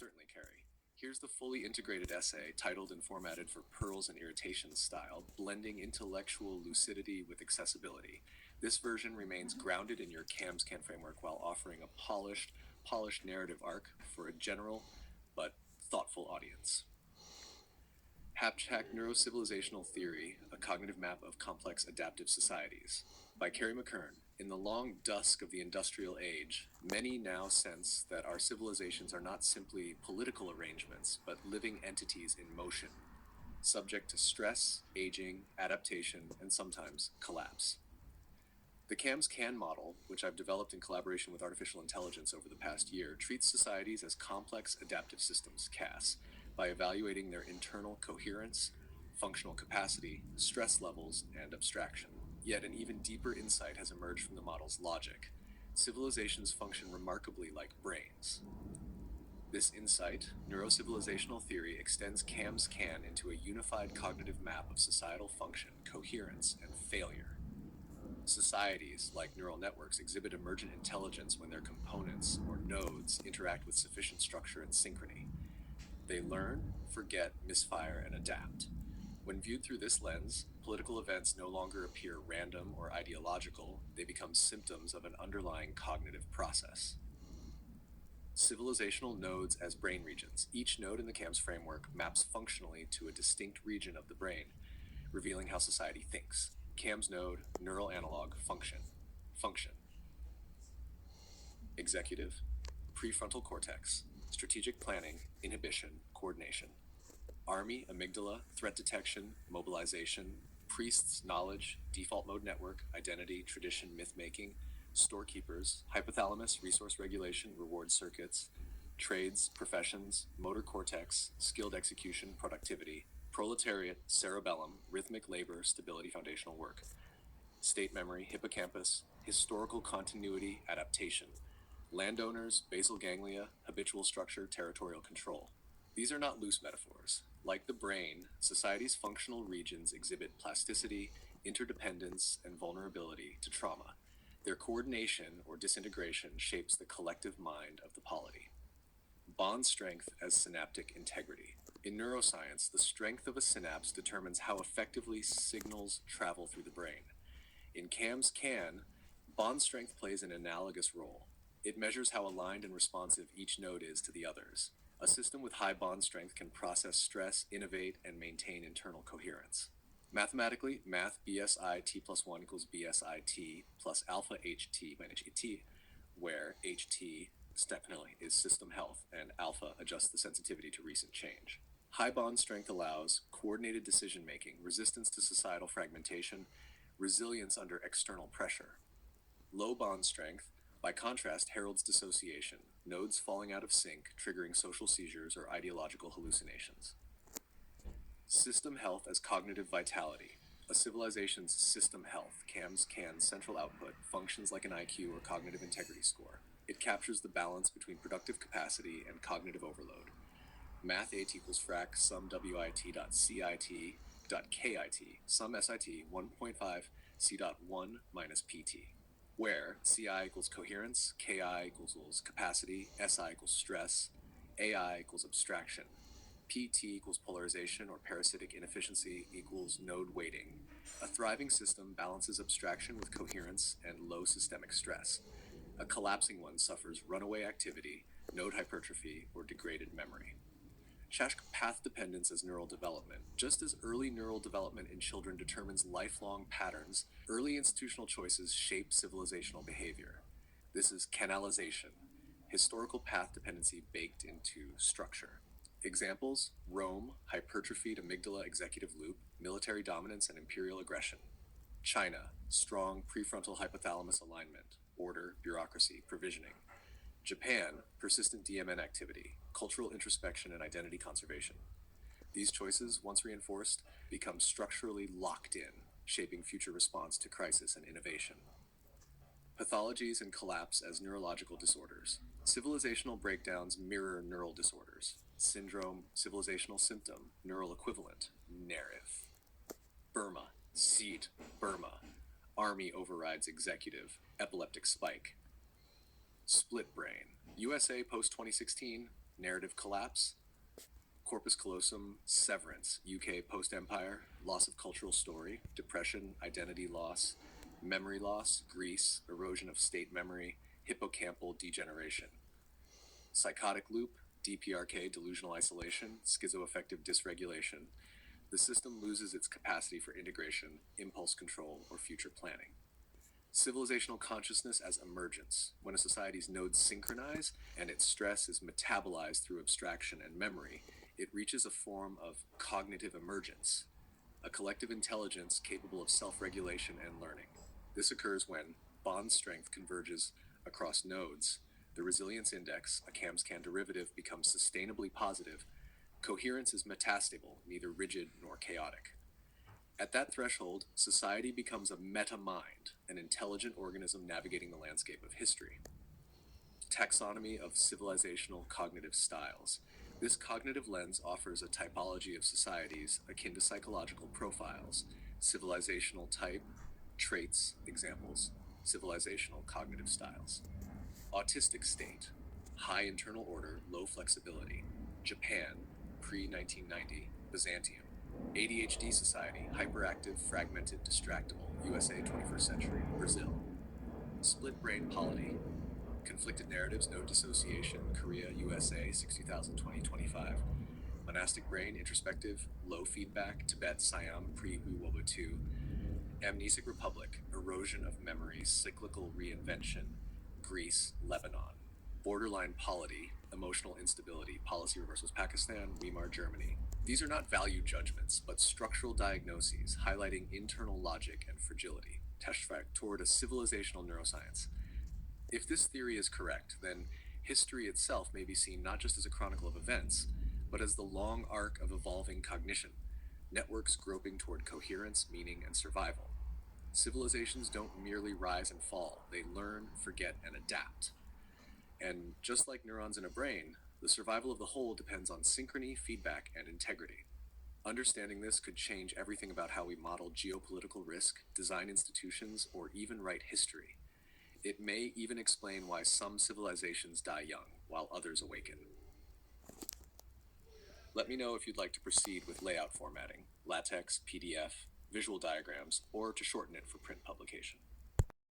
Certainly, Carrie. Here's the fully integrated essay, titled and formatted for Pearls and Irritations style, blending intellectual lucidity with accessibility. This version remains grounded in your CAMS-CAN framework while offering a polished narrative arc for a general but thoughtful audience. Hapchack Neurocivilizational Theory, A Cognitive Map of Complex Adaptive Societies, by Carrie McKern. In the long dusk of the industrial age, many now sense that our civilizations are not simply political arrangements, but living entities in motion, subject to stress, aging, adaptation, and sometimes collapse. The CAMS-CAN model, which I've developed in collaboration with artificial intelligence over the past year, treats societies as complex adaptive systems, CAS, by evaluating their internal coherence, functional capacity, stress levels, and abstraction. Yet an even deeper insight has emerged from the model's logic. Civilizations function remarkably like brains. This insight, neurocivilizational theory, extends CAMS-CAN into a unified cognitive map of societal function, coherence, and failure. Societies, like neural networks, exhibit emergent intelligence when their components, or nodes, interact with sufficient structure and synchrony. They learn, forget, misfire, and adapt. When viewed through this lens, political events no longer appear random or ideological, they become symptoms of an underlying cognitive process. Civilizational nodes as brain regions. Each node in the CAMS framework maps functionally to a distinct region of the brain, revealing how society thinks. CAMS node, neural analog, function. Function. Executive, prefrontal cortex, strategic planning, inhibition, coordination. Army, amygdala, threat detection, mobilization. Priests, knowledge, default mode network, identity, tradition, myth-making. Storekeepers, hypothalamus, resource regulation, reward circuits. Trades, professions, motor cortex, skilled execution, productivity. Proletariat, cerebellum, rhythmic labor, stability, foundational work. State memory, hippocampus, historical continuity, adaptation. Landowners, basal ganglia, habitual structure, territorial control. These are not loose metaphors. Like the brain, society's functional regions exhibit plasticity, interdependence, and vulnerability to trauma. Their coordination or disintegration shapes the collective mind of the polity. Bond strength as synaptic integrity. In neuroscience, the strength of a synapse determines how effectively signals travel through the brain. In CAMS-CAN, bond strength plays an analogous role. It measures how aligned and responsive each node is to the others. A system with high bond strength can process stress, innovate, and maintain internal coherence. Mathematically, math BSI t plus 1 equals BSI t plus alpha HT minus HT, where HT definitely is system health and alpha adjusts the sensitivity to recent change. High bond strength allows coordinated decision making, resistance to societal fragmentation, resilience under external pressure. Low bond strength, by contrast, heralds dissociation, nodes falling out of sync, triggering social seizures or ideological hallucinations. System health as cognitive vitality. A civilization's system health, CAMS-CAN's central output, functions like an IQ or cognitive integrity score. It captures the balance between productive capacity and cognitive overload. Math 8 equals frac sum WIT dot CIT dot KIT, sum SIT 1.5 C dot 1 minus PT, where CI equals coherence, KI equals capacity, SI equals stress, AI equals abstraction, PT equals polarization or parasitic inefficiency equals node weighting. A thriving system balances abstraction with coherence and low systemic stress. A collapsing one suffers runaway activity, node hypertrophy, or degraded memory. Shash path dependence as neural development. Just as early neural development in children determines lifelong patterns, early institutional choices shape civilizational behavior. This is canalization, historical path dependency baked into structure. Examples: Rome, hypertrophied amygdala executive loop, military dominance and imperial aggression. China, strong prefrontal hypothalamus alignment, order, bureaucracy, provisioning. Japan, persistent DMN activity, cultural introspection and identity conservation. These choices, once reinforced, become structurally locked in, shaping future response to crisis and innovation. Pathologies and collapse as neurological disorders. Civilizational breakdowns mirror neural disorders. Syndrome, civilizational symptom, neural equivalent, narrative. Burma, seat, Burma. Army overrides executive, epileptic spike. Split brain. USA post 2016, narrative collapse, corpus callosum, severance, UK post-empire, loss of cultural story, depression, identity loss, memory loss, Greece, erosion of state memory, hippocampal degeneration, psychotic loop, DPRK, delusional isolation, schizoaffective dysregulation. The system loses its capacity for integration, impulse control, or future planning. Civilizational consciousness as emergence. When a society's nodes synchronize and its stress is metabolized through abstraction and memory, it reaches a form of cognitive emergence, a collective intelligence capable of self-regulation and learning. This occurs when bond strength converges across nodes, the resilience index, a CAMSCAN derivative, becomes sustainably positive, coherence is metastable, neither rigid nor chaotic. At that threshold, society becomes a meta-mind, an intelligent organism navigating the landscape of history. Taxonomy of civilizational cognitive styles. This cognitive lens offers a typology of societies akin to psychological profiles, civilizational type, traits, examples, civilizational cognitive styles. Autistic state, high internal order, low flexibility. Japan, pre-1990, Byzantium. ADHD society, hyperactive, fragmented, distractible, USA 21st century, Brazil. Split brain polity, conflicted narratives, no dissociation, Korea, USA 60,020-25. Monastic brain, introspective, low feedback, Tibet, Siam, pre-Wu Wobo II. Amnesic republic, erosion of memories, cyclical reinvention, Greece, Lebanon. Borderline polity, emotional instability, policy reversals, Pakistan, Weimar, Germany. These are not value judgments, but structural diagnoses highlighting internal logic and fragility. Teshfak toward a civilizational neuroscience. If this theory is correct, then history itself may be seen not just as a chronicle of events, but as the long arc of evolving cognition, networks groping toward coherence, meaning, and survival. Civilizations don't merely rise and fall, they learn, forget, and adapt. And just like neurons in a brain, the survival of the whole depends on synchrony, feedback, and integrity. Understanding this could change everything about how we model geopolitical risk, design institutions, or even write history. It may even explain why some civilizations die young, while others awaken. Let me know if you'd like to proceed with layout formatting, LaTeX, PDF, visual diagrams, or to shorten it for print publication.